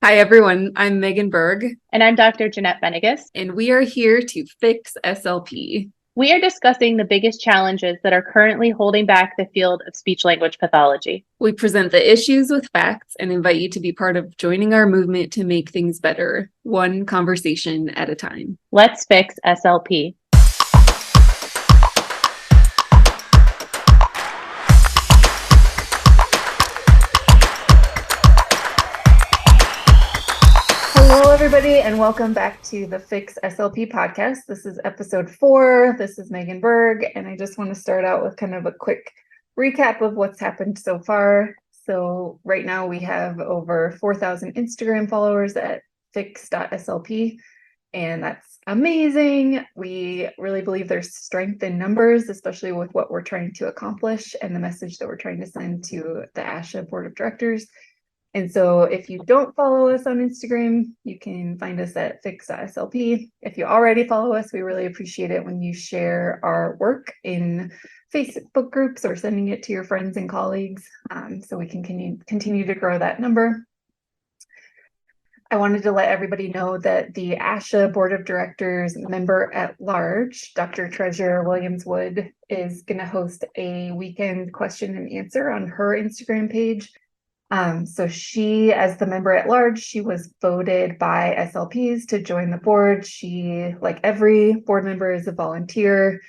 Hi, everyone. I'm Megan Berg, And I'm Dr. Jeanette Benegas. and we are here to fix SLP. We are discussing the biggest challenges that are currently holding back the field of speech language pathology. We present the issues with facts and invite you to be part of joining our movement to make things better, one conversation at a time. Let's fix SLP. Hello, everybody, and welcome back to the Fix SLP podcast. This is episode 4. This is Megan Berg, and I just want to start out with kind of a quick recap of what's happened so far. So right now we have over 4,000 Instagram followers at fix.slp, and that's amazing. We really believe there's strength in numbers, especially with what we're trying to accomplish and the message that we're trying to send to the ASHA Board of Directors. And so if you don't follow us on Instagram, you can find us at fix.slp. If you already follow us, we really appreciate it when you share our work in Facebook groups or sending it to your friends and colleagues, so we can continue to grow that number. I wanted to let everybody know that the ASHA Board of Directors member at large, Dr. Treasurer Williams Wood, is going to host a weekend question and answer on her Instagram page. So she, as the member at large, she was voted by SLPs to join the board. She, like every board member, is a volunteer.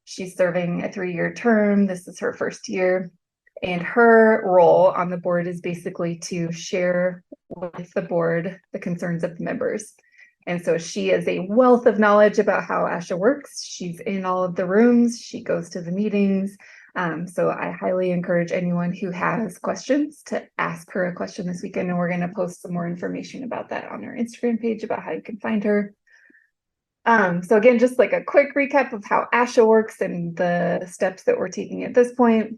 She's serving a 3-year term. This is her first year. And her role on the board is basically to share with the board the concerns of the members. And so she is a wealth of knowledge about how ASHA works. She's in all of the rooms. She goes to the meetings. So I highly encourage anyone who has questions to ask her a question this weekend, and we're going to post some more information about that on our Instagram page about how you can find her. So again, just like a quick recap of how ASHA works and the steps that we're taking at this point.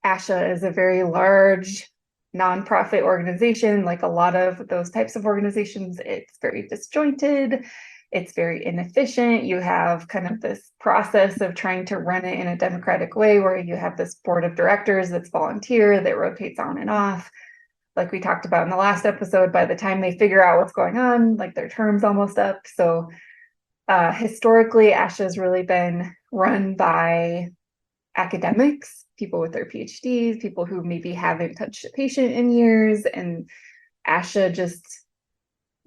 ASHA is a very large nonprofit organization. Like a lot of those types of organizations, it's very disjointed. It's very inefficient. You have kind of this process of trying to run it in a democratic way where you have this board of directors that's volunteer that rotates on and off. Like we talked about in the last episode, by the time they figure out what's going on, like their term's almost up. So historically, ASHA has really been run by academics, people with their PhDs, people who maybe haven't touched a patient in years, and ASHA just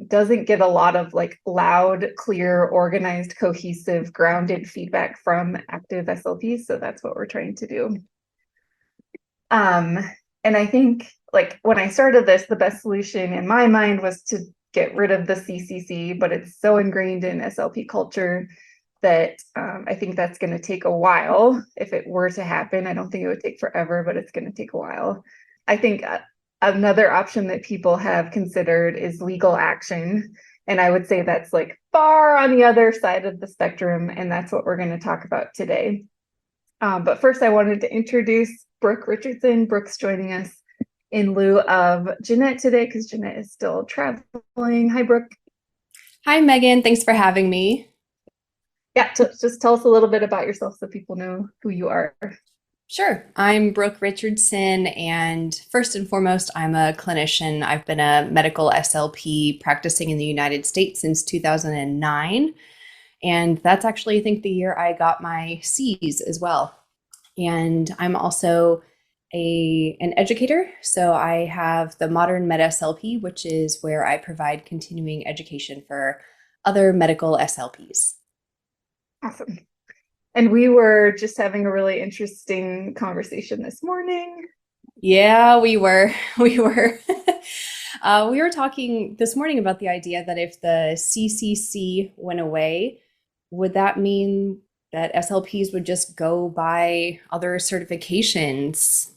doesn't get a lot of like loud, clear, organized, cohesive, grounded feedback from active SLPs. So that's what we're trying to do. And I think like when I started this, the best solution in my mind was to get rid of the CCC, but it's so ingrained in SLP culture that I think that's going to take a while if it were to happen. I don't think it would take forever, but it's going to take a while. I think another option that people have considered is legal action. And I would say that's like far on the other side of the spectrum. And that's what we're going to talk about today. But first, I wanted to introduce Brooke Richardson. Brooke's joining us in lieu of Jeanette today because Jeanette is still traveling. Hi, Brooke. Hi, Megan. Thanks for having me. Yeah, just tell us a little bit about yourself so people know who you are. Sure. I'm Brooke Richardson, and first and foremost, I'm a clinician. I've been a medical SLP practicing in the United States since 2009, and that's actually, I think, the year I got my C's as well. And I'm also an educator, so I have the Modern Med SLP, which is where I provide continuing education for other medical SLPs. Awesome. And we were just having a really interesting conversation this morning. Yeah, we were. We were. We were talking this morning about the idea that if the CCC went away, would that mean that SLPs would just go buy other certifications?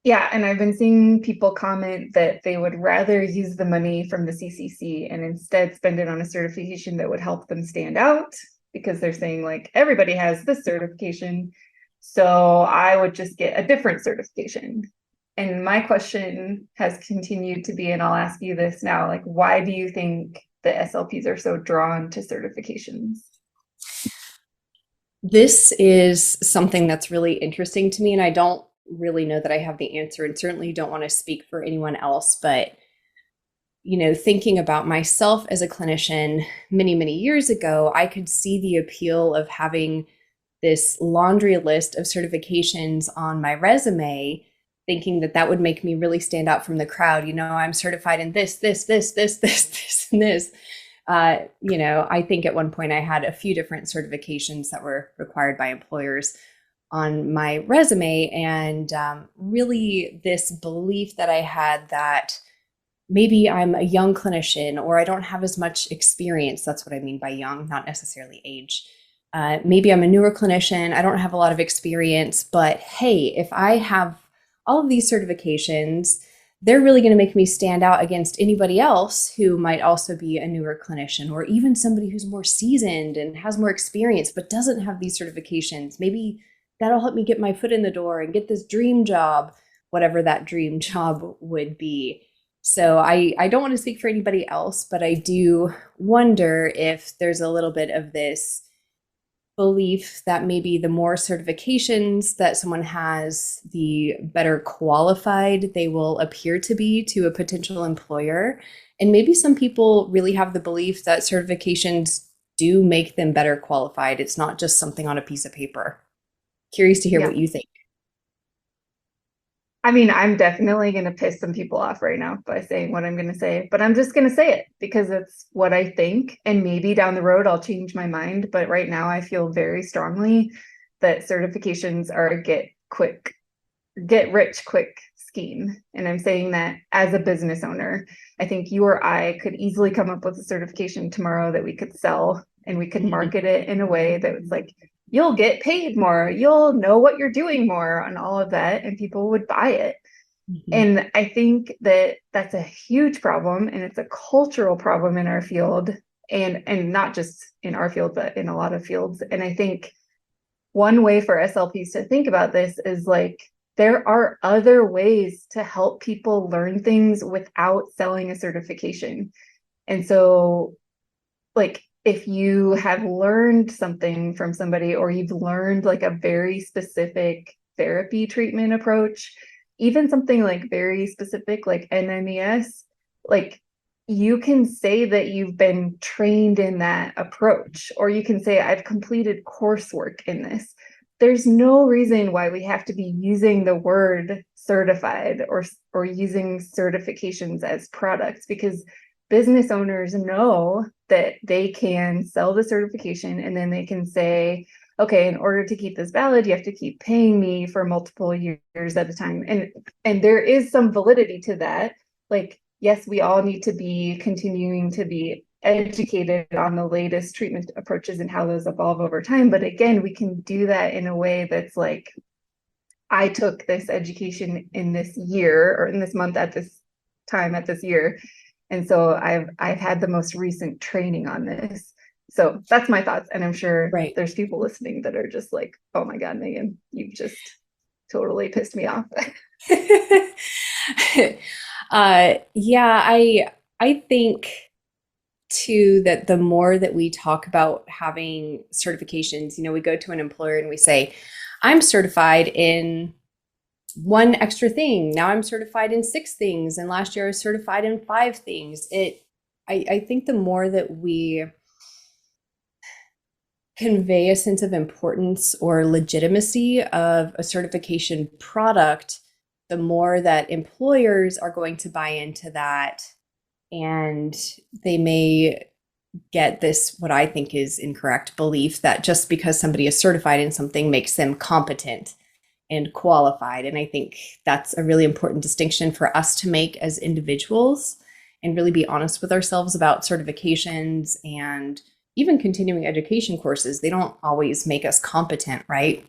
Yeah, and I've been seeing people comment that they would rather use the money from the CCC and instead spend it on a certification that would help them stand out because they're saying like everybody has this certification, so I would just get a different certification. And my question has continued to be, and I'll ask you this now, like why do you think the SLPs are so drawn to certifications? This is something that's really interesting to me, and I don't really know that I have the answer, and certainly don't want to speak for anyone else, but thinking about myself as a clinician many, many years ago, I could see the appeal of having this laundry list of certifications on my resume, thinking that that would make me really stand out from the crowd. I'm certified in this, and this. I think at one point I had a few different certifications that were required by employers on my resume. And really, this belief that I had that maybe I'm a young clinician or I don't have as much experience. That's what I mean by young, not necessarily age. Maybe I'm a newer clinician. I don't have a lot of experience, but hey, if I have all of these certifications, they're really going to make me stand out against anybody else who might also be a newer clinician, or even somebody who's more seasoned and has more experience but doesn't have these certifications. Maybe that'll help me get my foot in the door and get this dream job, whatever that dream job would be. So I don't want to speak for anybody else, but I do wonder if there's a little bit of this belief that maybe the more certifications that someone has, the better qualified they will appear to be to a potential employer. And maybe some people really have the belief that certifications do make them better qualified. It's not just something on a piece of paper. Curious to hear what you think. I mean, I'm definitely going to piss some people off right now by saying what I'm going to say, but I'm just going to say it because it's what I think. And maybe down the road, I'll change my mind. But right now, I feel very strongly that certifications are a get rich quick scheme. And I'm saying that as a business owner, I think you or I could easily come up with a certification tomorrow that we could sell, and we could market it in a way that was like, you'll get paid more, you'll know what you're doing more, and all of that, and people would buy it. Mm-hmm. And I think that that's a huge problem, and it's a cultural problem in our field, and not just in our field, but in a lot of fields. And I think one way for SLPs to think about this is like, there are other ways to help people learn things without selling a certification. And so, like, if you have learned something from somebody, or you've learned like a very specific therapy treatment approach, even something like very specific like NMES, like, you can say that you've been trained in that approach, or you can say I've completed coursework in this. There's no reason why we have to be using the word certified or using certifications as products, because business owners know that they can sell the certification, and then they can say, okay, in order to keep this valid, you have to keep paying me for multiple years at a time. And there is some validity to that. Like, yes, we all need to be continuing to be educated on the latest treatment approaches and how those evolve over time. But again, we can do that in a way that's like, I took this education in this year, or in this month at this time at this year. And so I've had the most recent training on this. So that's my thoughts. And I'm sure there's people listening that are just like, oh my God, Megan, you've just totally pissed me off. I think too that the more that we talk about having certifications, we go to an employer and we say, I'm certified in one extra thing. Now I'm certified in 6 things. And last year I was certified in 5 things. I think the more that we convey a sense of importance or legitimacy of a certification product, the more that employers are going to buy into that. And they may get this, what I think is incorrect belief that just because somebody is certified in something makes them competent and qualified. And I think that's a really important distinction for us to make as individuals, and really be honest with ourselves about certifications and even continuing education courses. They don't always make us competent, right?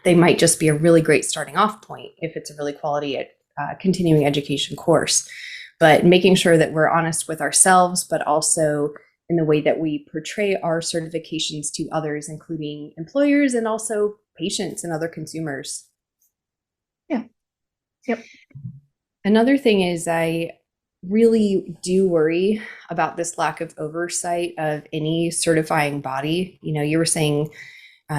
They might just be a really great starting off point if it's a really quality continuing education course. But making sure that we're honest with ourselves, but also in the way that we portray our certifications to others, including employers and also patients and other consumers. Yeah. Yep. Another thing is, I really do worry about this lack of oversight of any certifying body. You were saying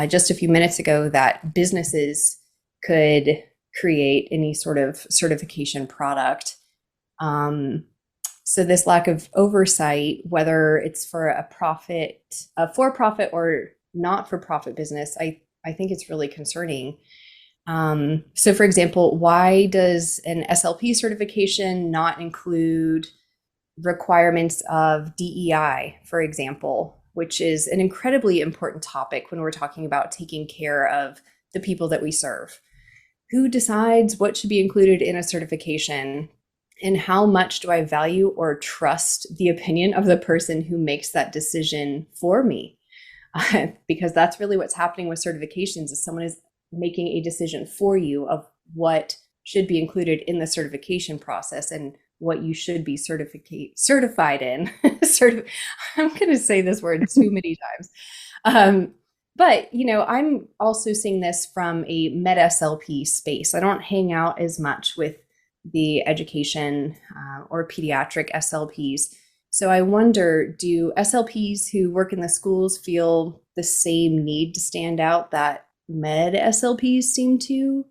just a few minutes ago that businesses could create any sort of certification product. So this lack of oversight, whether it's for a for-profit or not-for-profit business, I think it's really concerning. So for example, why does an SLP certification not include requirements of DEI, for example, which is an incredibly important topic when we're talking about taking care of the people that we serve? Who decides what should be included in a certification? And how much do I value or trust the opinion of the person who makes that decision for me? Because that's really what's happening with certifications is someone is making a decision for you of what should be included in the certification process and what you should be certified in. I'm going to say this word too many times. But, I'm also seeing this from a med SLP space. I don't hang out as much with the education or pediatric SLPs. So I wonder, do SLPs who work in the schools feel the same need to stand out that med SLPs seem to?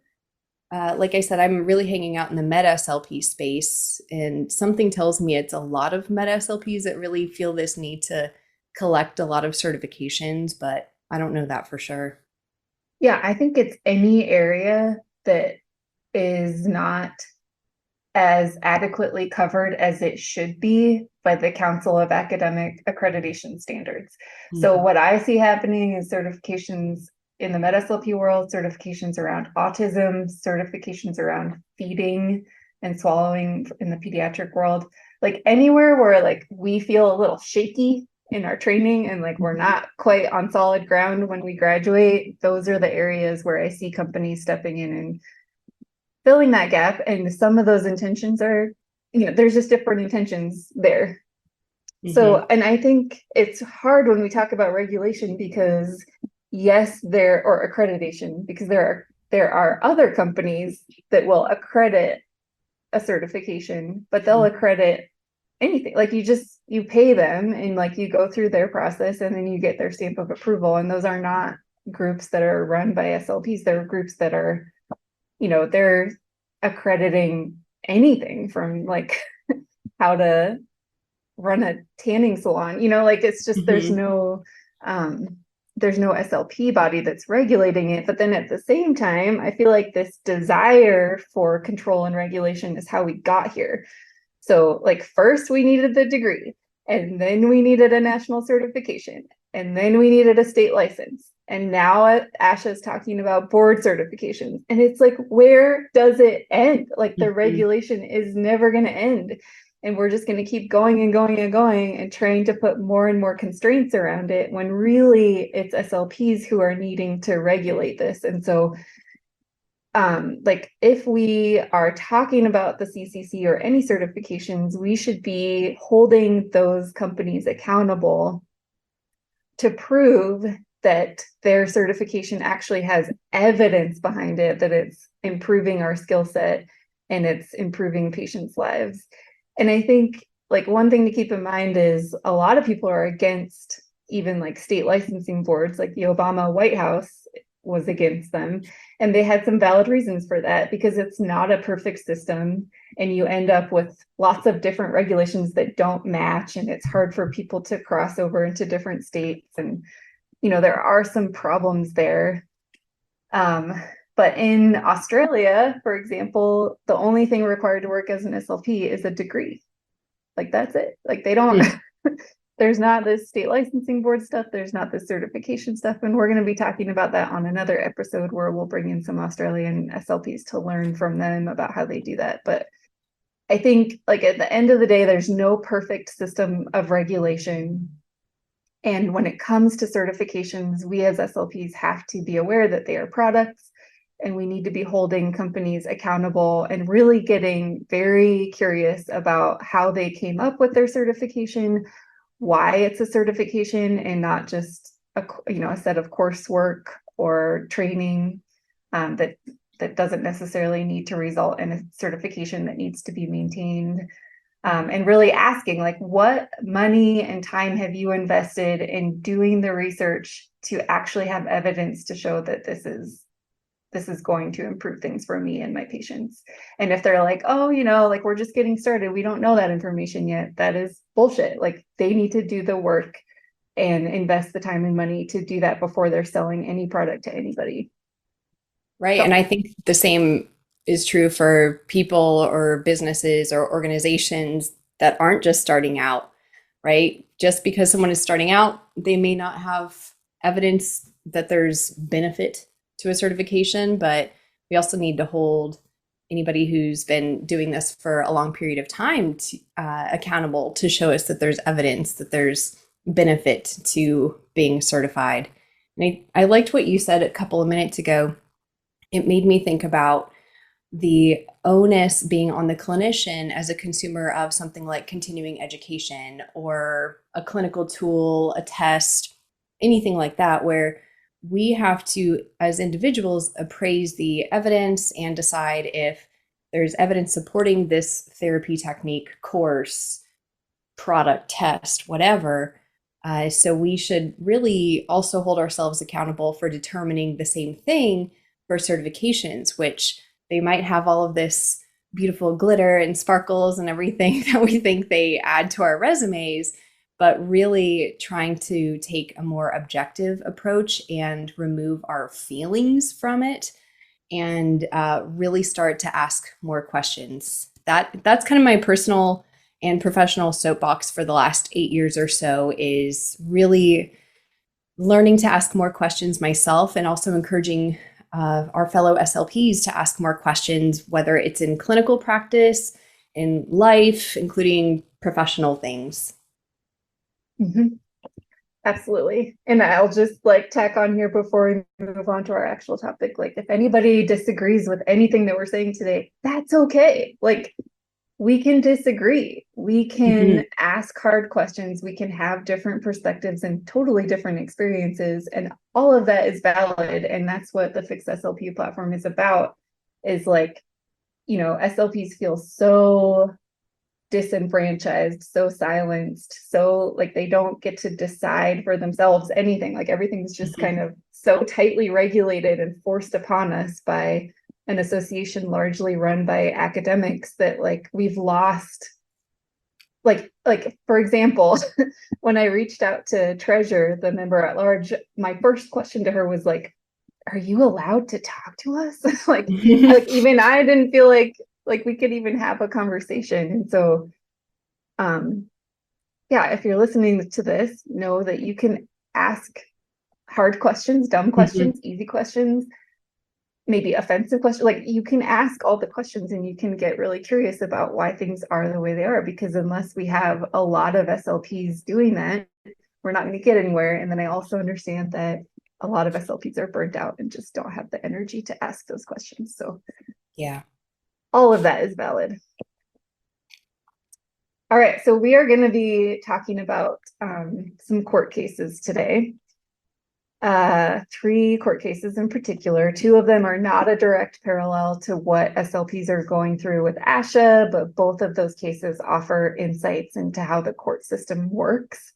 Like I said, I'm really hanging out in the med SLP space, and something tells me it's a lot of med SLPs that really feel this need to collect a lot of certifications, but I don't know that for sure. Yeah, I think it's any area that is not as adequately covered as it should be by the Council of Academic Accreditation Standards. So what I see happening is certifications in the MedSLP world, certifications around autism, certifications around feeding and swallowing in the pediatric world, like anywhere where like we feel a little shaky in our training and like we're not quite on solid ground when we graduate, those are the areas where I see companies stepping in and filling that gap. And some of those intentions are, there's just different intentions there. So, and I think it's hard when we talk about regulation because yes, or accreditation, because there are other companies that will accredit a certification, but they'll accredit anything. Like you pay them and like you go through their process and then you get their stamp of approval. And those are not groups that are run by SLPs. They're groups that are, they're accrediting anything from like how to run a tanning salon, like it's just there's no SLP body that's regulating it. But then at the same time, I feel like this desire for control and regulation is how we got here. So like first we needed the degree, and then we needed a national certification, and then we needed a state license. And now ASHA is talking about board certifications. And it's like, where does it end? Like the regulation is never going to end. And we're just going to keep going and going and going and trying to put more and more constraints around it when really it's SLPs who are needing to regulate this. And so like if we are talking about the CCC or any certifications, we should be holding those companies accountable to prove that their certification actually has evidence behind it, that it's improving our skill set and it's improving patients' lives. And I think like one thing to keep in mind is a lot of people are against even like state licensing boards, like the Obama White House was against them. And they had some valid reasons for that because it's not a perfect system and you end up with lots of different regulations that don't match and it's hard for people to cross over into different states. And, there are some problems there. But in Australia, for example, the only thing required to work as an SLP is a degree. Like that's it. Like they don't, there's not this state licensing board stuff. There's not this certification stuff. And we're going to be talking about that on another episode where we'll bring in some Australian SLPs to learn from them about how they do that. But I think like at the end of the day, there's no perfect system of regulation. And when it comes to certifications, we as SLPs have to be aware that they are products and we need to be holding companies accountable and really getting very curious about how they came up with their certification, why it's a certification and not just a set of coursework or training that doesn't necessarily need to result in a certification that needs to be maintained. And really asking like, what money and time have you invested in doing the research to actually have evidence to show that this is this is going to improve things for me and my patients. And if they're like, oh, like we're just getting started, we don't know that information yet, that is bullshit. Like they need to do the work and invest the time and money to do that before they're selling any product to anybody. Right. So, And I think the same is true for people or businesses or organizations that aren't just starting out, right? Just because someone is starting out, they may not have evidence that there's benefit to a certification, but we also need to hold anybody who's been doing this for a long period of time accountable to show us that there's evidence that there's benefit to being certified. And I liked what you said a couple of minutes ago. It made me think about the onus being on the clinician as a consumer of something like continuing education or a clinical tool, a test, anything like that, where we have to, as individuals, appraise the evidence and decide if there's evidence supporting this therapy technique, course, product, test, whatever. So we should really also hold ourselves accountable for determining the same thing for certifications, which they might have all of this beautiful glitter and sparkles and everything that we think they add to our resumes, but really trying to take a more objective approach and remove our feelings from it and really start to ask more questions. That's kind of my personal and professional soapbox for the last 8 years or so, is really learning to ask more questions myself and also encouraging our fellow SLPs to ask more questions, whether it's in clinical practice, in life, including professional things. mm-hmm. Absolutely. And I'll just like tack on here before we move on to our actual topic. Like if anybody disagrees with anything that we're saying today, that's okay. Like we can disagree. We can ask hard questions. We can have different perspectives and totally different experiences. And all of that is valid. And that's what the Fix SLP platform is about, is like, SLPs feel so disenfranchised, so silenced, so like they don't get to decide for themselves anything. Like everything's just kind of so tightly regulated and forced upon us by an association largely run by academics that like we've lost. Like for example, when I reached out to Treasure, the member at large, my first question to her was like, are you allowed to talk to us? like even I didn't feel like we could even have a conversation. And so if you're listening to this, know that you can ask hard questions, dumb questions, easy questions, maybe offensive questions. Like you can ask all the questions and you can get really curious about why things are the way they are, because unless we have a lot of SLPs doing that, we're not going to get anywhere. And then I also understand that a lot of SLPs are burnt out and just don't have the energy to ask those questions. So yeah, all of that is valid. All right, so we are going to be talking about some court cases today. 3 court cases in particular. 2 of them are not a direct parallel to what SLPs are going through with ASHA, but both of those cases offer insights into how the court system works.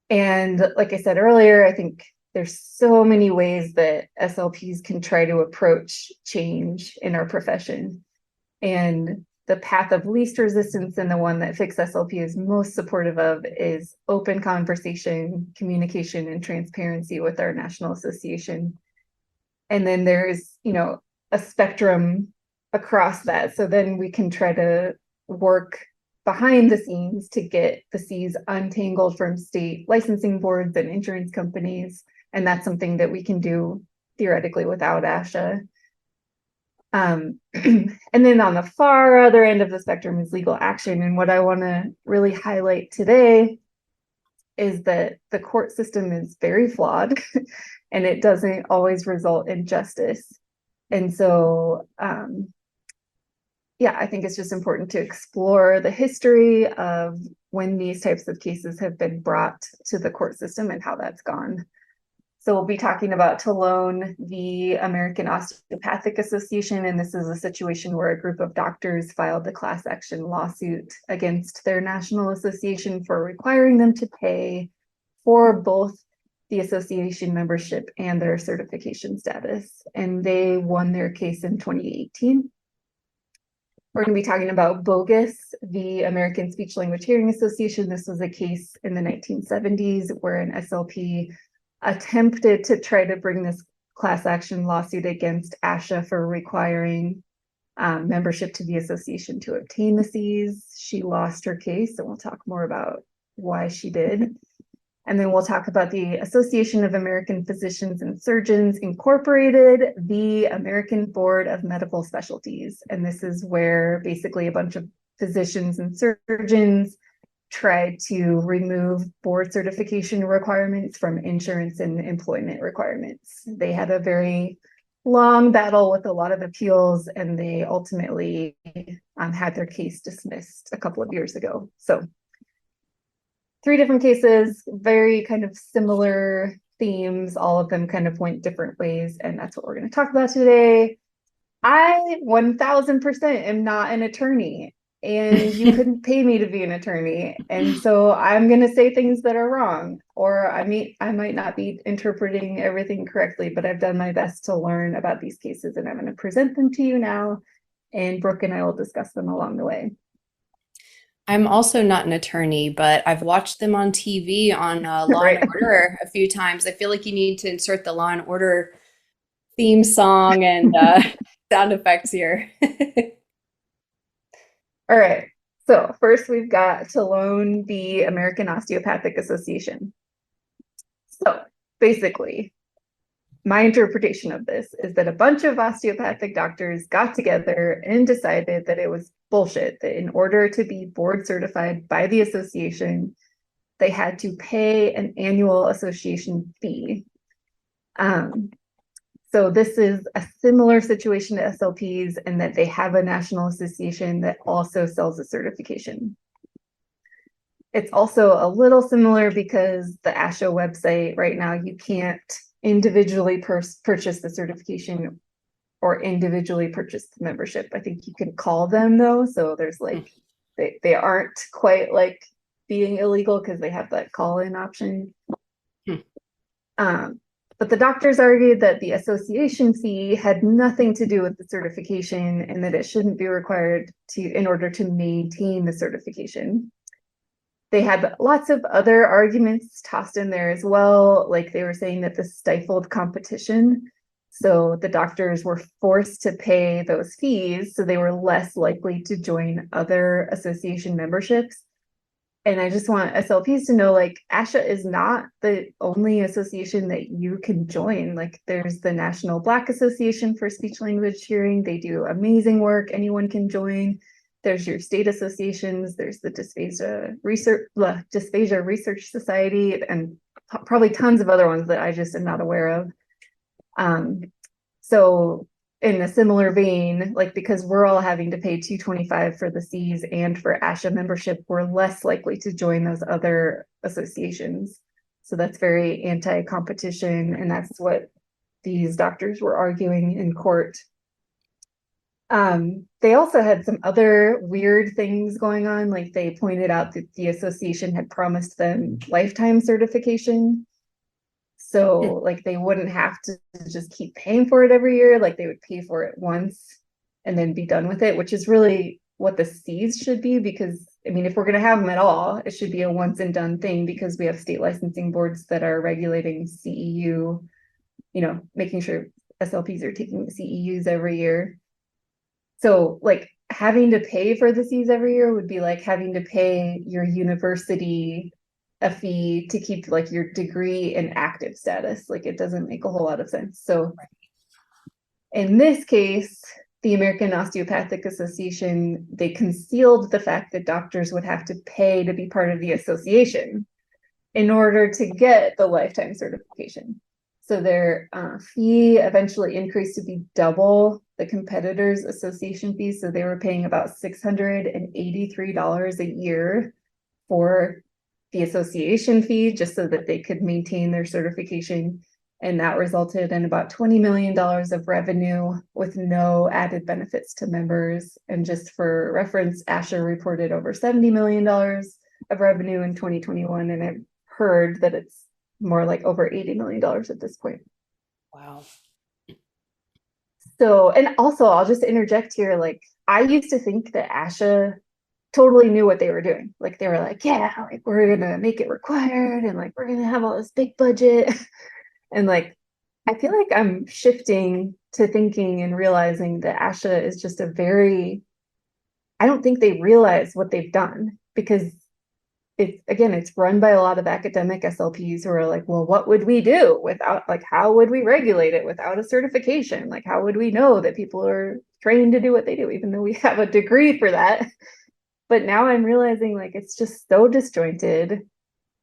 And like I said earlier, I think there's so many ways that SLPs can try to approach change in our profession. And the path of least resistance, and the one that Fix SLP is most supportive of, is open conversation, communication, and transparency with our national association. And then there's, a spectrum across that. So then we can try to work behind the scenes to get the Cs untangled from state licensing boards and insurance companies. And that's something that we can do theoretically without ASHA. And then on the far other end of the spectrum is legal action. And what I want to really highlight today is that the court system is very flawed and it doesn't always result in justice. And so, I think it's just important to explore the history of when these types of cases have been brought to the court system and how that's gone. So we'll be talking about Talone v. American Osteopathic Association, and this is a situation where a group of doctors filed a class action lawsuit against their national association for requiring them to pay for both the association membership and their certification status, and they won their case in 2018. We're going to be talking about Bogus, the American Speech Language Hearing Association. This was a case in the 1970s where an SLP attempted to try to bring this class action lawsuit against ASHA for requiring membership to the association to obtain the Cs. She lost her case, and we'll talk more about why she did. And then we'll talk about the Association of American Physicians and Surgeons Incorporated, the American Board of Medical Specialties. And this is where basically a bunch of physicians and surgeons tried to remove board certification requirements from insurance and employment requirements. They had a very long battle with a lot of appeals, and they ultimately had their case dismissed a couple of years ago. So 3 different cases, very kind of similar themes. All of them kind of point different ways, and that's what we're going to talk about today. I 1000% am not an attorney, and you couldn't pay me to be an attorney. And so I'm going to say things that are wrong, or I might not be interpreting everything correctly, but I've done my best to learn about these cases, and I'm going to present them to you now, and Brooke and I will discuss them along the way. I'm also not an attorney, but I've watched them on TV on Law Right. and Order a few times. I feel like you need to insert the Law and Order theme song and sound effects here. All right. So first we've got Talone, the American Osteopathic Association. So basically, my interpretation of this is that a bunch of osteopathic doctors got together and decided that it was bullshit, that in order to be board certified by the association, they had to pay an annual association fee. So this is a similar situation to SLPs in that they have a national association that also sells a certification. It's also a little similar because the ASHA website right now, you can't individually purchase the certification or individually purchase the membership. I think you can call them though. So there's like, they aren't quite like being illegal because they have that call-in option. But the doctors argued that the association fee had nothing to do with the certification and that it shouldn't be required in order to maintain the certification. They had lots of other arguments tossed in there as well. Like they were saying that this stifled competition. So the doctors were forced to pay those fees, so they were less likely to join other association memberships. And I just want SLPs to know, like, ASHA is not the only association that you can join. Like, there's the National Black Association for Speech Language Hearing. They do amazing work. Anyone can join. There's your state associations. There's the Dysphagia Research Society, and probably tons of other ones that I just am not aware of. So in a similar vein, like because we're all having to pay $225 for the Cs and for ASHA membership, we're less likely to join those other associations. So that's very anti-competition, and that's what these doctors were arguing in court. They also had some other weird things going on. Like they pointed out that the association had promised them lifetime certification. So like they wouldn't have to just keep paying for it every year. Like they would pay for it once and then be done with it, which is really what the Cs should be. Because I mean, if we're going to have them at all, it should be a once and done thing, because we have state licensing boards that are regulating CEU, making sure SLPs are taking the CEUs every year. So like having to pay for the Cs every year would be like having to pay your university a fee to keep like your degree in active status. Like it doesn't make a whole lot of sense. So in this case, the American Osteopathic Association, they concealed the fact that doctors would have to pay to be part of the association in order to get the lifetime certification. So their fee eventually increased to be double the competitors' association fees. So they were paying about $683 a year for the association fee, just so that they could maintain their certification. And that resulted in about $20 million of revenue with no added benefits to members. And just for reference, ASHA reported over $70 million of revenue in 2021. And I've heard that it's more like over $80 million at this point. Wow. So, and also I'll just interject here, like I used to think that ASHA totally knew what they were doing. Like they were like, yeah, like we're gonna make it required and like we're gonna have all this big budget. And like I feel like I'm shifting to thinking and realizing that ASHA is just I don't think they realize what they've done, because it's run by a lot of academic SLPs who are like, well, what would we do without, like, how would we regulate it without a certification? Like, how would we know that people are trained to do what they do, even though we have a degree for that? But now I'm realizing like it's just so disjointed.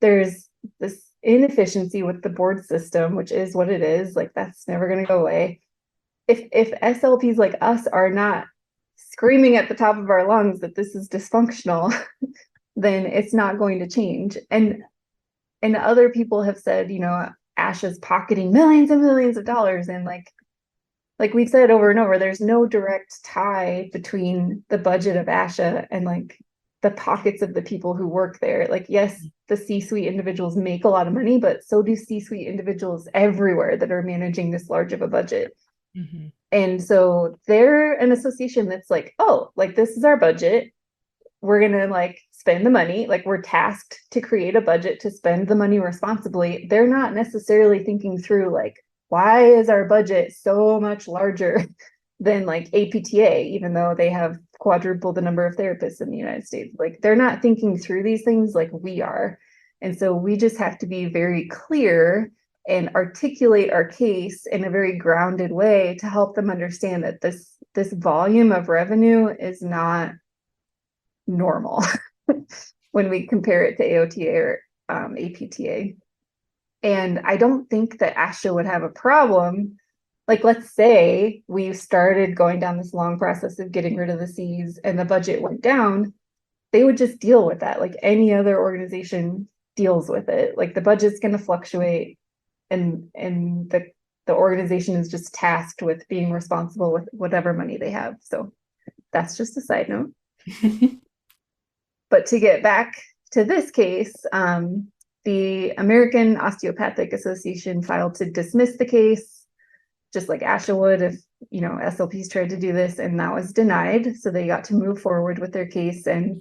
There's this inefficiency with the board system, which is what it is. Like that's never going to go away. If SLPs like us are not screaming at the top of our lungs that this is dysfunctional, then it's not going to change. And other people have said, ASHA's pocketing millions and millions of dollars, and like we've said over and over, there's no direct tie between the budget of ASHA and like the pockets of the people who work there. Like, yes, the C-suite individuals make a lot of money, but so do C-suite individuals everywhere that are managing this large of a budget. Mm-hmm. And so they're an association that's like, oh, like this is our budget. We're going to like spend the money. Like we're tasked to create a budget to spend the money responsibly. They're not necessarily thinking through like, why is our budget so much larger than like APTA, even though they have quadrupled the number of therapists in the United States? Like they're not thinking through these things like we are. And so we just have to be very clear and articulate our case in a very grounded way to help them understand that this volume of revenue is not normal when we compare it to AOTA or APTA. And I don't think that ASHA would have a problem. Like, let's say we started going down this long process of getting rid of the Cs and the budget went down, they would just deal with that like any other organization deals with it. Like the budget's going to fluctuate, and the organization is just tasked with being responsible with whatever money they have. So that's just a side note. But to get back to this case, the American Osteopathic Association filed to dismiss the case, just like ASHA would if, SLPs tried to do this, and that was denied. So they got to move forward with their case. And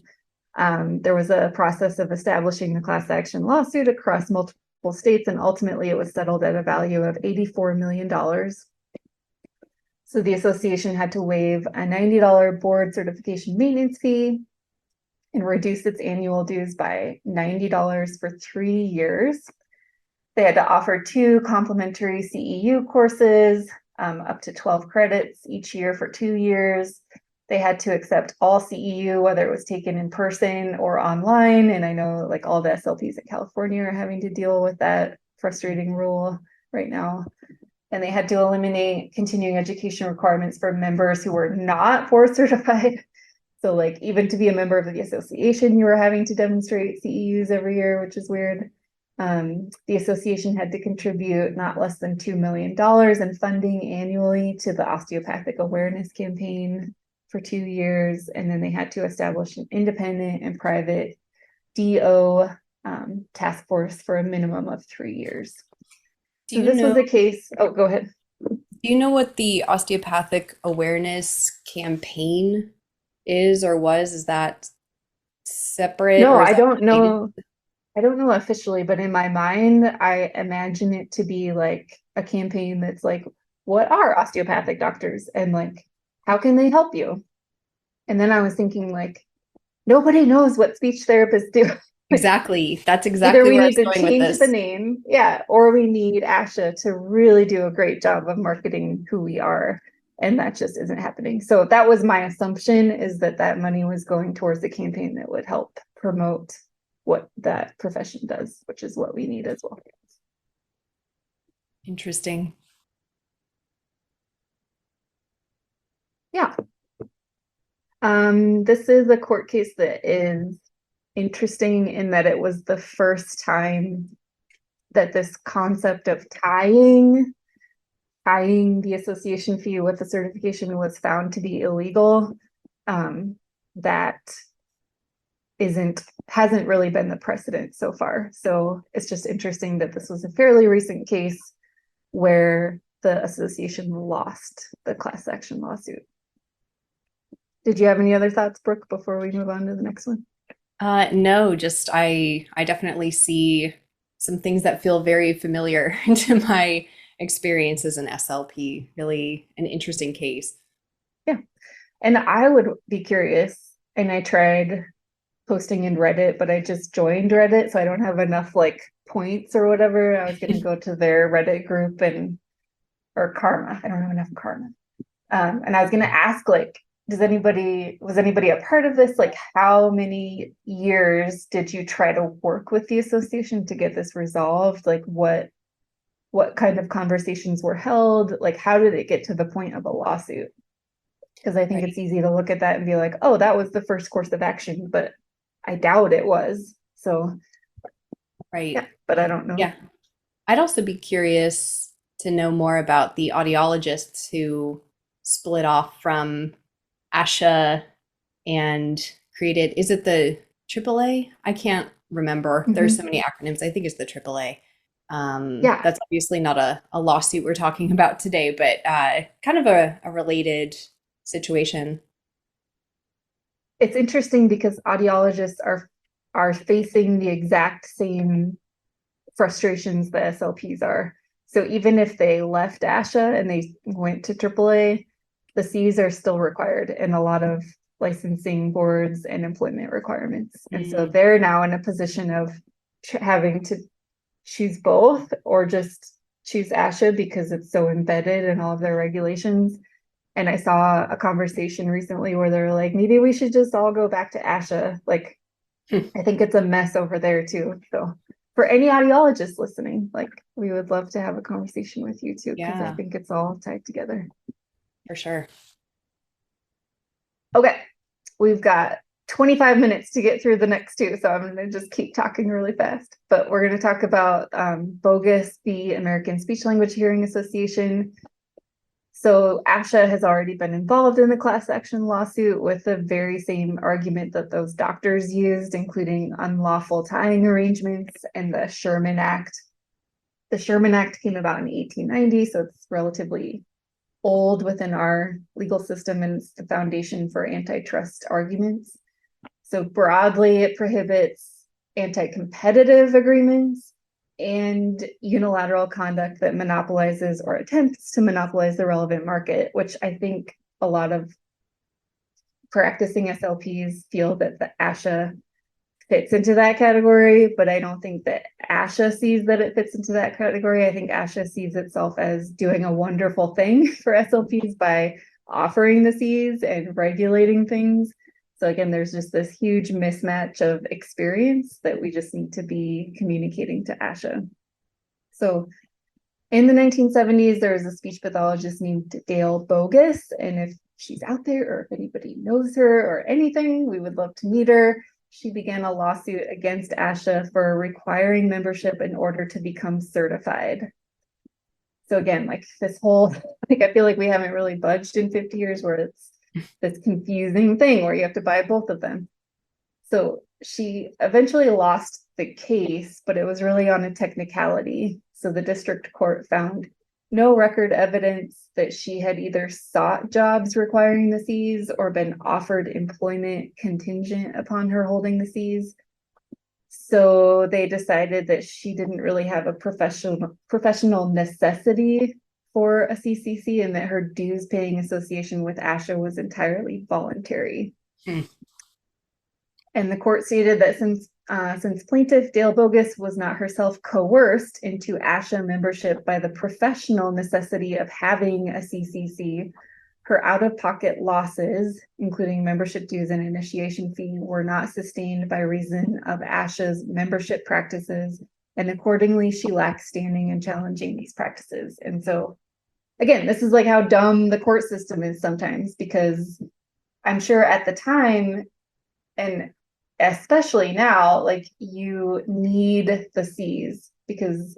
there was a process of establishing the class action lawsuit across multiple states, and ultimately it was settled at a value of $84 million. So the association had to waive a $90 board certification maintenance fee and reduce its annual dues by $90 for 3 years. They had to offer 2 complimentary CEU courses, up to 12 credits each year for 2 years. They had to accept all CEU, whether it was taken in person or online. And I know like all the SLPs in California are having to deal with that frustrating rule right now. And they had to eliminate continuing education requirements for members who were not board certified. So like even to be a member of the association, you were having to demonstrate CEUs every year, which is weird. The association had to contribute not less than $2 million in funding annually to the osteopathic awareness campaign for 2 years. And then they had to establish an independent and private DO task force for a minimum of 3 years. So this was a case. Oh, go ahead. Do you know what the osteopathic awareness campaign is or was? Is that separate? No, or is I that don't related? know. I don't know officially, but in my mind, I imagine it to be like a campaign that's like, what are osteopathic doctors and like, how can they help you? And then I was thinking like, nobody knows what speech therapists do. Exactly. That's Either exactly we where I need was to going with change the this. name, yeah, or we need ASHA to really do a great job of marketing who we are. And that just isn't happening. So that was my assumption, is that money was going towards the campaign that would help promote what that profession does, which is what we need as well. Interesting. Yeah. This is a court case that is interesting in that it was the first time that this concept of tying the association fee with the certification was found to be illegal. That hasn't really been the precedent so far. So it's just interesting that this was a fairly recent case where the association lost the class action lawsuit. Did you have any other thoughts, Brooke, before we move on to the next one? No, just I definitely see some things that feel very familiar to my experience as an SLP. Really an interesting case. Yeah. And I would be curious, and I tried posting in Reddit, but I just joined Reddit, so I don't have enough like points or whatever. I was gonna go to their Reddit group or Karma. I don't have enough Karma. And I was gonna ask, like, was anybody a part of this? Like, how many years did you try to work with the association to get this resolved? Like, what kind of conversations were held? Like, how did it get to the point of a lawsuit? Because I think Right. it's easy to look at that and be like, oh, that was the first course of action, but I doubt it was. So, Right. yeah, but I don't know. Yeah. I'd also be curious to know more about the audiologists who split off from ASHA and created, is it the AAA? I can't remember. There's so many acronyms. I think it's the AAA. Yeah, That's obviously not a lawsuit we're talking about today, but kind of a related situation. it's interesting because audiologists are facing the exact same frustrations the SLPs are. So even if they left ASHA and they went to AAA, the Cs are still required in a lot of licensing boards and employment requirements. And so they're now in a position of having to choose both or just choose ASHA because it's so embedded in all of their regulations. And I saw a conversation recently where they're like, maybe we should just all go back to ASHA. Like, I think it's a mess over there too. So for any audiologists listening, like we would love to have a conversation with you too, because I Yeah, think it's all tied together. for sure. Okay, we've got 25 minutes to get through the next two, so I'm going to just keep talking really fast. But we're going to talk about Bogus v. American Speech Language Hearing Association. So ASHA has already been involved in the class action lawsuit with the very same argument that those doctors used, including unlawful tying arrangements and the Sherman Act. The Sherman Act came about in 1890, so it's relatively old within our legal system, and it's the foundation for antitrust arguments. So broadly, it prohibits anti-competitive agreements and unilateral conduct that monopolizes or attempts to monopolize the relevant market, which I think a lot of practicing SLPs feel that the ASHA fits into that category, but I don't think that ASHA sees that it fits into that category. I think ASHA sees itself as doing a wonderful thing for SLPs by offering the Cs and regulating things. So again, there's just this huge mismatch of experience that we just need to be communicating to ASHA. So in the 1970s, there was a speech pathologist named Dale Bogus, and if she's out there or if anybody knows her or anything, we would love to meet her. She began a lawsuit against ASHA for requiring membership in order to become certified. So again, like this whole, like I feel like we haven't really budged in 50 years where it's this confusing thing where you have to buy both of them. So she eventually lost the case, but it was really on a technicality. So the district court found no record evidence that she had either sought jobs requiring the Cs or been offered employment contingent upon her holding the Cs. So they decided that she didn't really have a professional necessity for a CCC and that her dues paying association with ASHA was entirely voluntary. And the court stated that since plaintiff Dale Bogus was not herself coerced into ASHA membership by the professional necessity of having a CCC, her out-of-pocket losses, including membership dues and initiation fee, were not sustained by reason of ASHA's membership practices, and accordingly, she lacks standing in challenging these practices. And so, again, this is like how dumb the court system is sometimes, because I'm sure at the time, and especially now, like you need the Cs because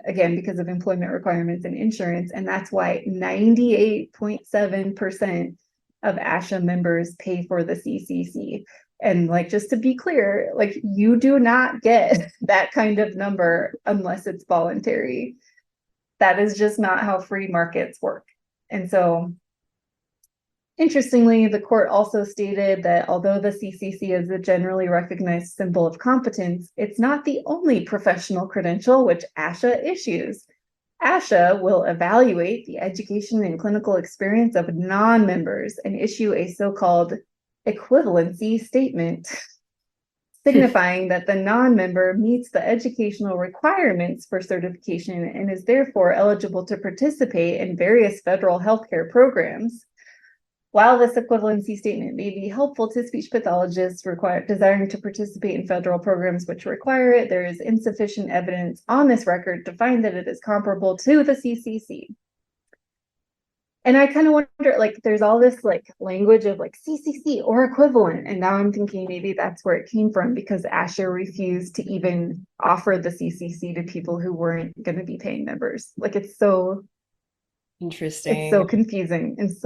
of employment requirements and insurance. And that's why 98.7% of ASHA members pay for the CCC. And like, just to be clear, like you do not get that kind of number unless it's voluntary. That is just not how free markets work. And so, interestingly, the court also stated that although the CCC is a generally recognized symbol of competence, it's not the only professional credential which ASHA issues. ASHA will evaluate the education and clinical experience of non-members and issue a so-called equivalency statement, signifying that the non-member meets the educational requirements for certification and is therefore eligible to participate in various federal healthcare programs. While this equivalency statement may be helpful to speech pathologists desiring to participate in federal programs which require it, there is insufficient evidence on this record to find that it is comparable to the CCC. And I kind of wonder, like, there's all this like language of like CCC or equivalent, and now I'm thinking maybe that's where it came from because ASHA refused to even offer the CCC to people who weren't going to be paying members. Like, it's so Interesting. confusing and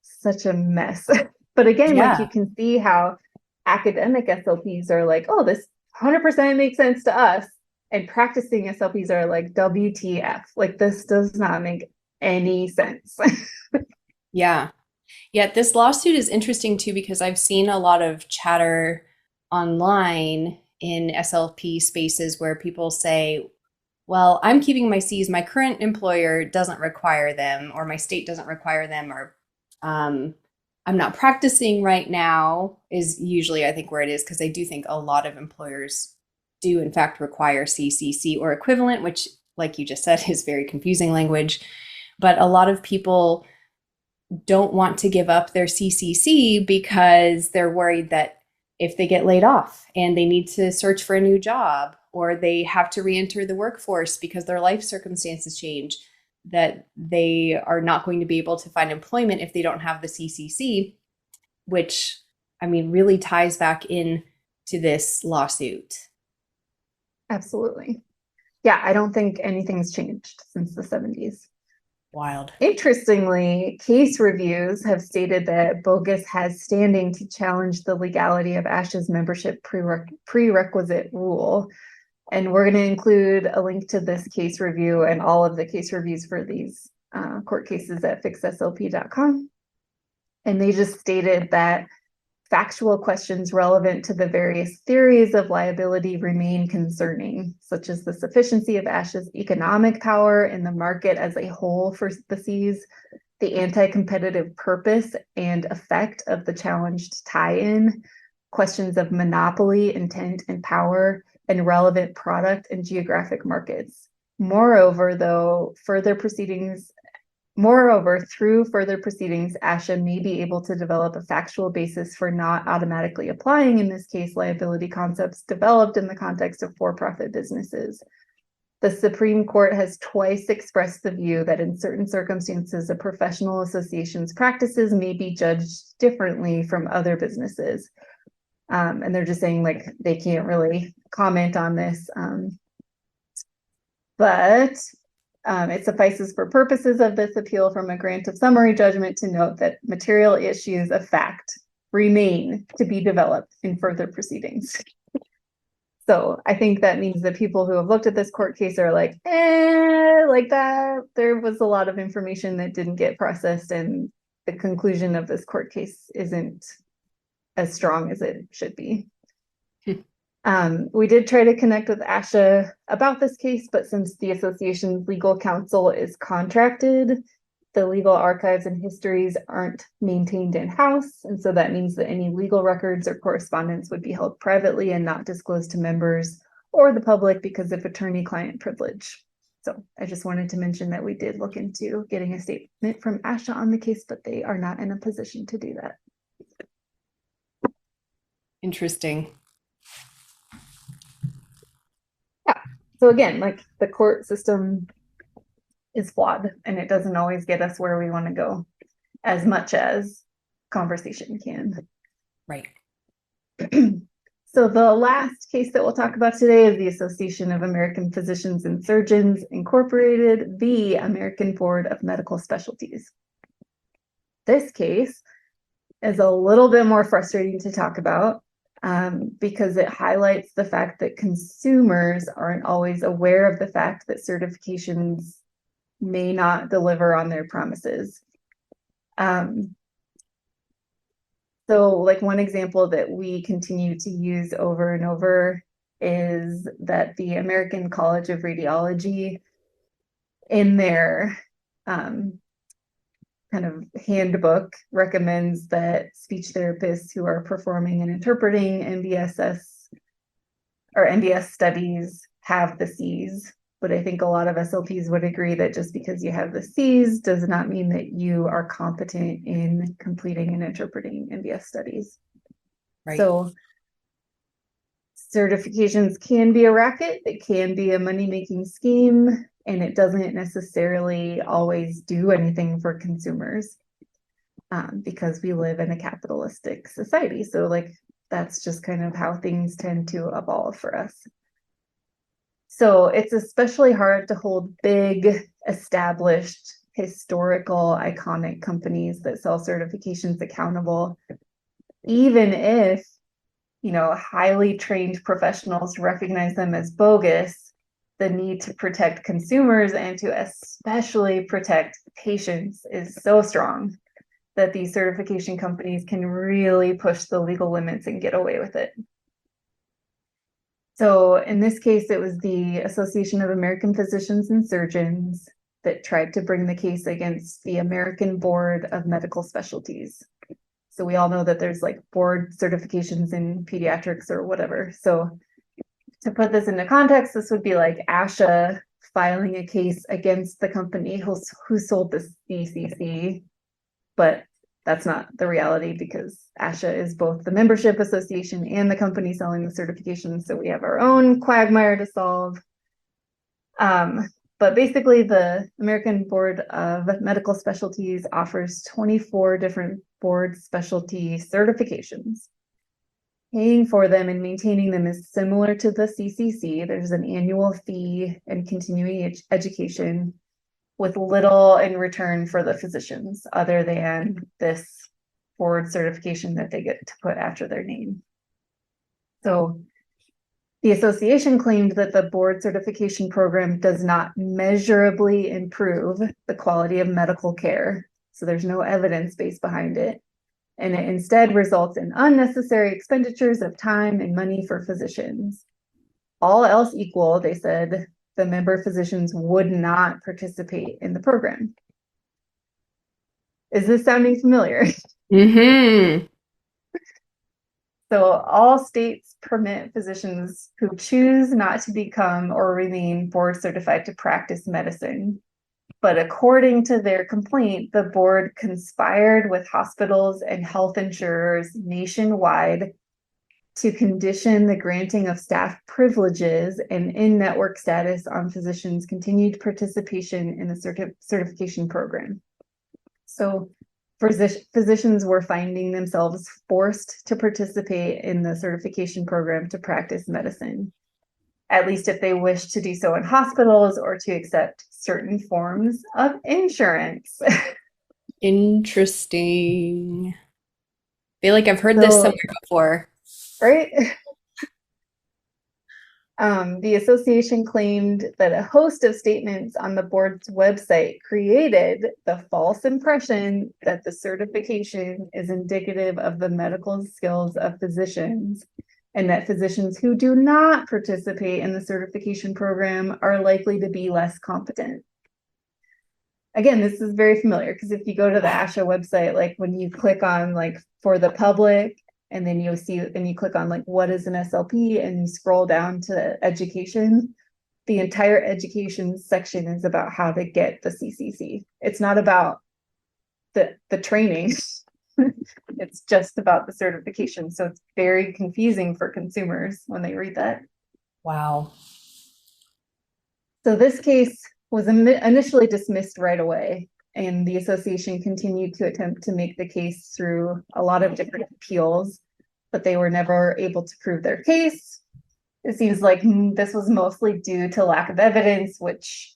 such a mess. But again, like you can see how academic SLPs are like, oh, this 100% makes sense to us. And practicing SLPs are like, WTF, like this does not make any sense. Yeah. This lawsuit is interesting too because I've seen a lot of chatter online in SLP spaces where people say, well, I'm keeping my Cs, my current employer doesn't require them, or my state doesn't require them, or I'm not practicing right now is usually, I think, where it is, because I do think a lot of employers do in fact require CCC or equivalent, which, like you just said, is very confusing language. But a lot of people don't want to give up their CCC because they're worried that if they get laid off and they need to search for a new job, or they have to re-enter the workforce because their life circumstances change, that they are not going to be able to find employment if they don't have the CCC, which, I mean, really ties back in to this lawsuit. Absolutely. Yeah, I don't think anything's changed since the 70s. Wild. Interestingly, case reviews have stated that Bogus has standing to challenge the legality of ASHA's membership prerequisite rule. And we're going to include a link to this case review and all of the case reviews for these court cases at fixslp.com. And they just stated that factual questions relevant to the various theories of liability remain concerning, such as the sufficiency of ASHA's economic power in the market as a whole for the Cs, the anti-competitive purpose and effect of the challenged tie-in, questions of monopoly, intent, and power, and relevant product and geographic markets. Moreover, through further proceedings, ASHA may be able to develop a factual basis for not automatically applying, in this case, liability concepts developed in the context of for-profit businesses. The Supreme Court has twice expressed the view that in certain circumstances, a professional association's practices may be judged differently from other businesses. And they're just saying like they can't really comment on this. But it suffices for purposes of this appeal from a grant of summary judgment to note that material issues of fact remain to be developed in further proceedings. So I think that means that people who have looked at this court case are like, like that. There was a lot of information that didn't get processed, and the conclusion of this court case isn't as strong as it should be. We did try to connect with ASHA about this case, but since the association's legal counsel is contracted, the legal archives and histories aren't maintained in-house. And so that means that any legal records or correspondence would be held privately and not disclosed to members or the public because of attorney-client privilege. So I just wanted to mention that we did look into getting a statement from ASHA on the case, but they are not in a position to do that. Interesting. Yeah. So again, like the court system is flawed and it doesn't always get us where we want to go as much as conversation can. Right. So the last case that we'll talk about today is the Association of American Physicians and Surgeons Incorporated, the American Board of Medical Specialties. This case is a little bit more frustrating to talk about because it highlights the fact that consumers aren't always aware of the fact that certifications may not deliver on their promises. So like one example that we continue to use over and over is that the American College of Radiology in their kind of handbook recommends that speech therapists who are performing and interpreting NBSS or NBS studies have the Cs. But I think a lot of SLPs would agree that just because you have the Cs does not mean that you are competent in completing and interpreting NBS studies. Right. So certifications can be a racket, it can be a money-making scheme, and it doesn't necessarily always do anything for consumers because we live in a capitalistic society. So like that's just kind of how things tend to evolve for us. So it's especially hard to hold big, established, historical, iconic companies that sell certifications accountable, even if, you know, highly trained professionals recognize them as bogus. The need to protect consumers and to especially protect patients is so strong that these certification companies can really push the legal limits and get away with it. So in this case, it was the Association of American Physicians and Surgeons that tried to bring the case against the American Board of Medical Specialties. So we all know that there's like board certifications in pediatrics or whatever. So to put this into context, this would be like ASHA filing a case against the company who sold the CCC, but that's not the reality because ASHA is both the membership association and the company selling the certification. So we have our own quagmire to solve. But basically the American Board of Medical Specialties offers 24 different board specialty certifications. Paying for them and maintaining them is similar to the CCC. There's an annual fee and continuing education with little in return for the physicians other than this board certification that they get to put after their name. So the association claimed that the board certification program does not measurably improve the quality of medical care. So there's no evidence base behind it. And it instead results in unnecessary expenditures of time and money for physicians. All else equal, they said, the member physicians would not participate in the program. Is this sounding familiar? Mm-hmm. So all states permit physicians who choose not to become or remain board certified to practice medicine. But according to their complaint, the board conspired with hospitals and health insurers nationwide to condition the granting of staff privileges and in-network status on physicians' continued participation in the certification program. So physicians were finding themselves forced to participate in the certification program to practice medicine, at least if they wish to do so in hospitals or to accept certain forms of insurance. Interesting. I feel like I've heard this somewhere before. Right? The association claimed that a host of statements on the board's website created the false impression that the certification is indicative of the medical skills of physicians, and that physicians who do not participate in the certification program are likely to be less competent. Again, this is very familiar because if you go to the ASHA website, like when you click on like for the public, and then you'll see, and you click on like, what is an SLP? And you scroll down to education. The entire education section is about how to get the CCC. It's not about the training. It's just about the certification. So it's very confusing for consumers when they read that. Wow. So this case was initially dismissed right away. And the association continued to attempt to make the case through a lot of different appeals, but they were never able to prove their case. It seems like this was mostly due to lack of evidence, which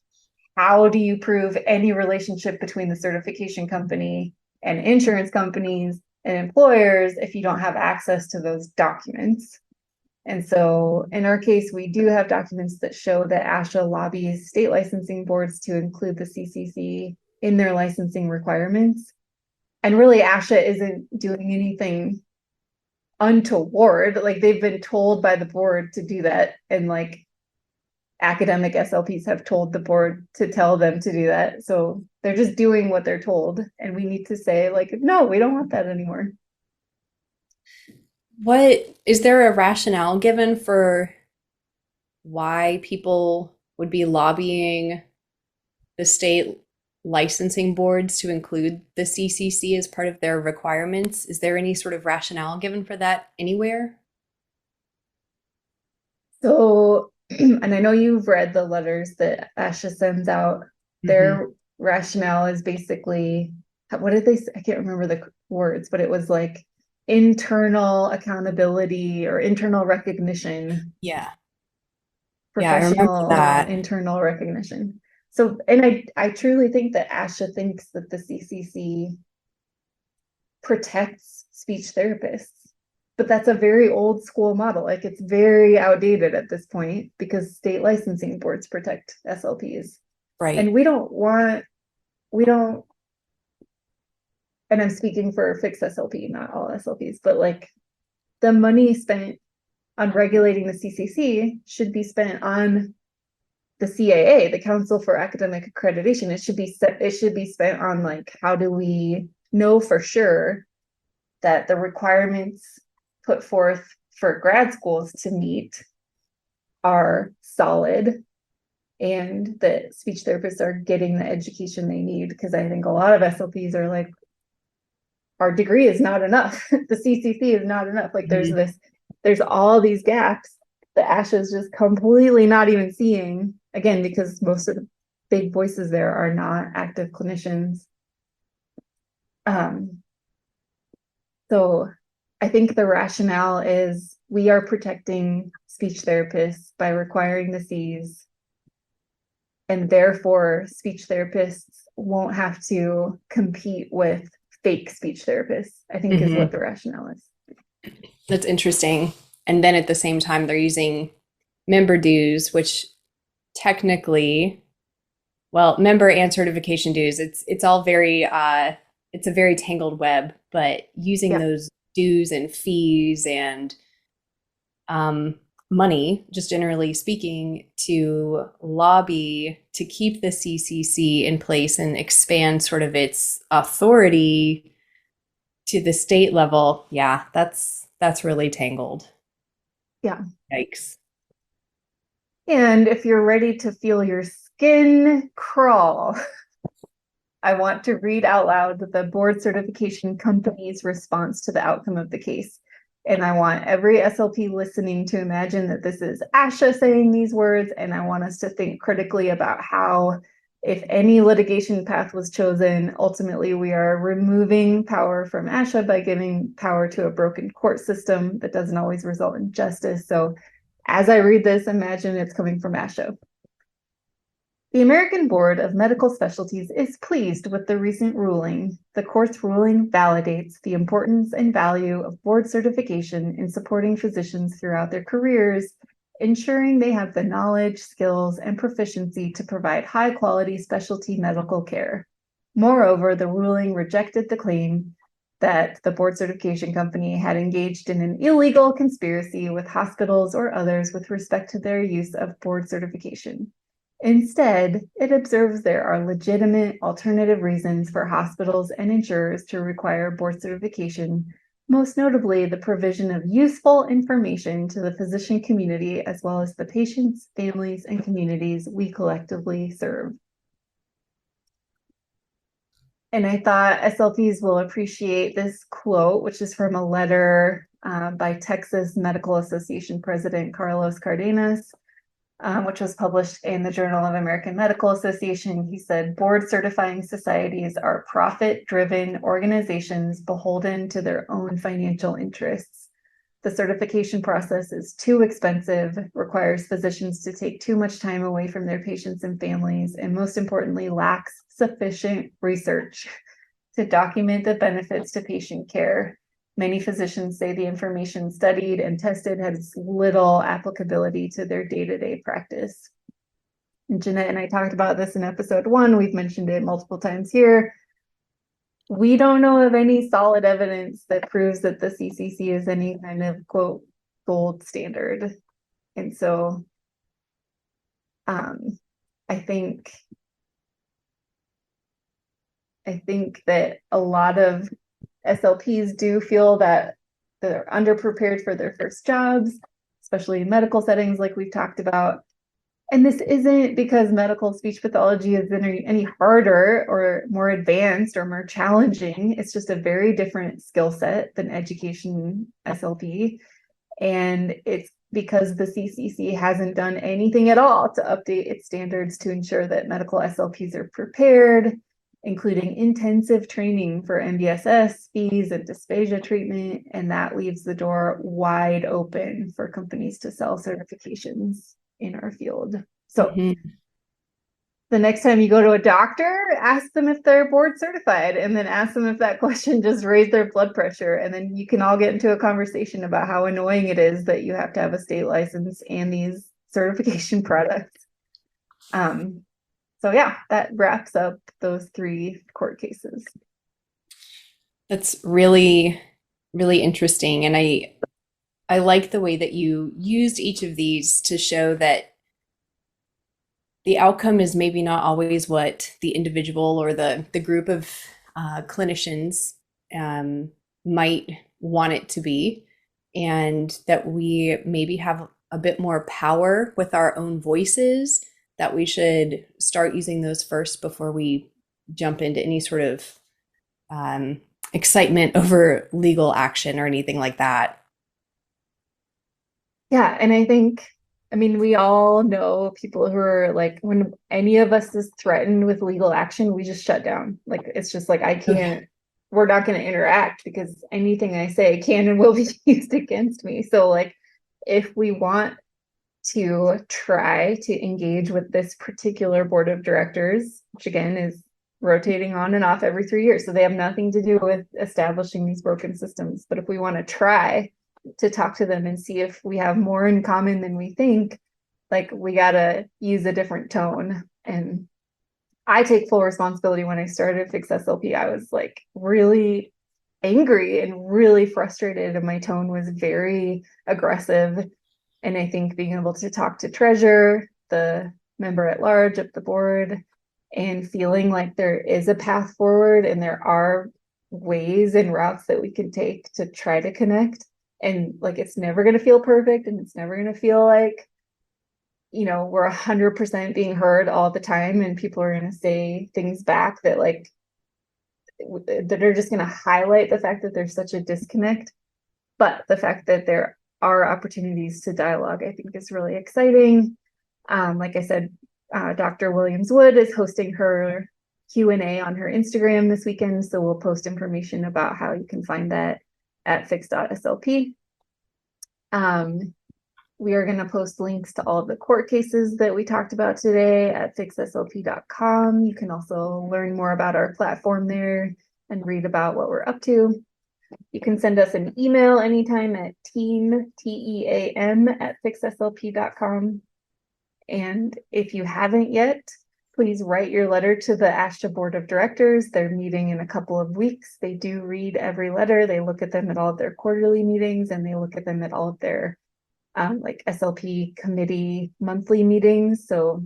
how do you prove any relationship between the certification company and insurance companies and employers if you don't have access to those documents. And so in our case, we do have documents that show that ASHA lobbies state licensing boards to include the CCC in their licensing requirements. And really, ASHA isn't doing anything untoward. Like, they've been told by the board to do that. And like academic SLPs have told the board to tell them to do that. So they're just doing what they're told. And we need to say, like, no, we don't want that anymore. What is there a rationale given for why people would be lobbying the state licensing boards to include the CCC as part of their requirements? Is there any sort of rationale given for that anywhere? So, and I know you've read the letters that ASHA sends out. Their rationale is basically, what did they say? I can't remember the words, but it was like internal accountability or internal recognition. Yeah. Yeah, I remember Professional that. internal recognition. So, and I truly think that ASHA thinks that the CCC protects speech therapists, but that's a very old school model. Like, it's very outdated at this point because state licensing boards protect SLPs. Right. And and I'm speaking for Fix SLP, not all SLPs, but like the money spent on regulating the CCC should be spent on the CAA, the Council for Academic Accreditation. It should be spent on like, how do we know for sure that the requirements put forth for grad schools to meet are solid and that speech therapists are getting the education they need? Because I think a lot of SLPs are like, our degree is not enough. The CCC is not enough. Like, there's all these gaps that ASHA is just completely not even seeing, again, because most of the big voices there are not active clinicians. So I think the rationale is we are protecting speech therapists by requiring the Cs, and therefore speech therapists won't have to compete with fake speech therapists, I think is what the rationale is. That's interesting. And then at the same time, they're using member dues, which technically, well, member and certification dues, it's all very it's a very tangled web, but using those dues and fees and money, just generally speaking, to lobby to keep the CCC in place and expand sort of its authority to the state level. Yeah, that's really tangled. Yeah. Yikes. And if you're ready to feel your skin crawl, I want to read out loud the board certification company's response to the outcome of the case. And I want every SLP listening to imagine that this is ASHA saying these words, and I want us to think critically about how, if any litigation path was chosen, ultimately we are removing power from ASHA by giving power to a broken court system that doesn't always result in justice. So as I read this, imagine it's coming from ASHA. The American Board of Medical Specialties is pleased with the recent ruling. The court's ruling validates the importance and value of board certification in supporting physicians throughout their careers, ensuring they have the knowledge, skills, and proficiency to provide high-quality specialty medical care. Moreover, the ruling rejected the claim that the board certification company had engaged in an illegal conspiracy with hospitals or others with respect to their use of board certification. Instead, it observes there are legitimate alternative reasons for hospitals and insurers to require board certification, most notably the provision of useful information to the physician community, as well as the patients, families, and communities we collectively serve. And I thought SLPs will appreciate this quote, which is from a letter by Texas Medical Association President Carlos Cardenas, which was published in the Journal of American Medical Association. He said, board certifying societies are profit-driven organizations beholden to their own financial interests. The certification process is too expensive, requires physicians to take too much time away from their patients and families, and most importantly, lacks sufficient research. to document the benefits to patient care. Many physicians say the information studied and tested has little applicability to their day-to-day practice. And Jeanette and I talked about this in episode 1. We've mentioned it multiple times here. We don't know of any solid evidence that proves that the CCC is any kind of quote gold standard. And so I think that a lot of SLPs do feel that they're underprepared for their first jobs, especially in medical settings like we've talked about. And this isn't because medical speech pathology is any harder or more advanced or more challenging. It's just a very different skill set than education SLP. And it's because the CCC hasn't done anything at all to update its standards to ensure that medical SLPs are prepared, including intensive training for MBSS, SPEs, and dysphagia treatment. And that leaves the door wide open for companies to sell certifications in our field. So the next time you go to a doctor, ask them if they're board certified, and then ask them if that question just raised their blood pressure. And then you can all get into a conversation about how annoying it is that you have to have a state license and these certification products. So yeah, that wraps up those 3 court cases. That's really, really interesting. And I like the way that you used each of these to show that the outcome is maybe not always what the individual or the group of clinicians might want it to be, and that we maybe have a bit more power with our own voices, that we should start using those first before we jump into any sort of excitement over legal action or anything like that. Yeah, and I mean, we all know people who are like, when any of us is threatened with legal action, we just shut down. Like, it's just like, we're not going to interact because anything I say can and will be used against me. So like, if we want to try to engage with this particular board of directors, which again is rotating on and off every 3 years, so they have nothing to do with establishing these broken systems. But if we want to try to talk to them and see if we have more in common than we think, like, we gotta use a different tone. And I take full responsibility. When I started Fix SLP, I was like really angry and really frustrated, and my tone was very aggressive. And I think being able to talk to Treasure, the member at large of the board, and feeling like there is a path forward and there are ways and routes that we can take to try to connect. And like, it's never going to feel perfect, and it's never going to feel like, you know, we're 100% being heard all the time, and people are going to say things back that like, that are just going to highlight the fact that there's such a disconnect. But the fact that there are opportunities to dialogue, I think, is really exciting. Like I said, Dr. Williams-Wood is hosting her Q&A on her Instagram this weekend, so we'll post information about how you can find that at fix.slp. We are going to post links to all of the court cases that we talked about today at fixslp.com. You can also learn more about our platform there and read about what we're up to. You can send us an email anytime at team@fixslp.com. And if you haven't yet, please write your letter to the ASHA Board of Directors. They're meeting in a couple of weeks. They do read every letter. They look at them at all of their quarterly meetings, and they look at them at all of their like SLP committee monthly meetings. So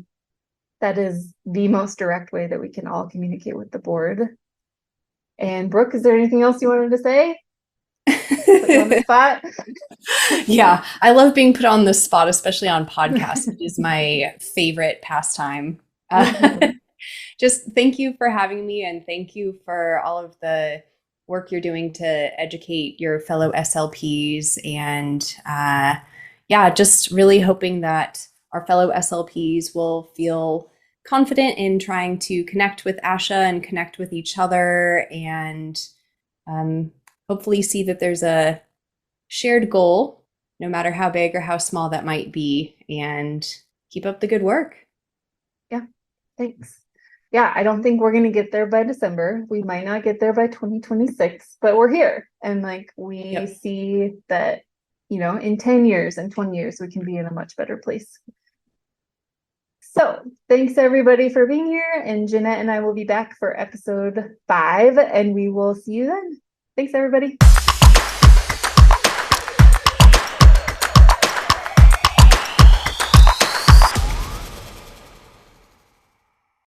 that is the most direct way that we can all communicate with the board. And Brooke, is there anything else you wanted to say? Put you on the spot. Yeah, I love being put on the spot, especially on podcasts. It is my favorite pastime. Just thank you for having me, and thank you for all of the work you're doing to educate your fellow SLPs. And yeah, just really hoping that our fellow SLPs will feel confident in trying to connect with ASHA and connect with each other, and hopefully see that there's a shared goal, no matter how big or how small that might be, and keep up the good work. Yeah, thanks. yeah, I don't think we're going to get there by December. We might not get there by 2026, but we're here. And like we see that, in 10 years and 20 years, we can be in a much better place. So thanks everybody for being here. And Jeanette and I will be back for episode 5, and we will see you then. Thanks everybody.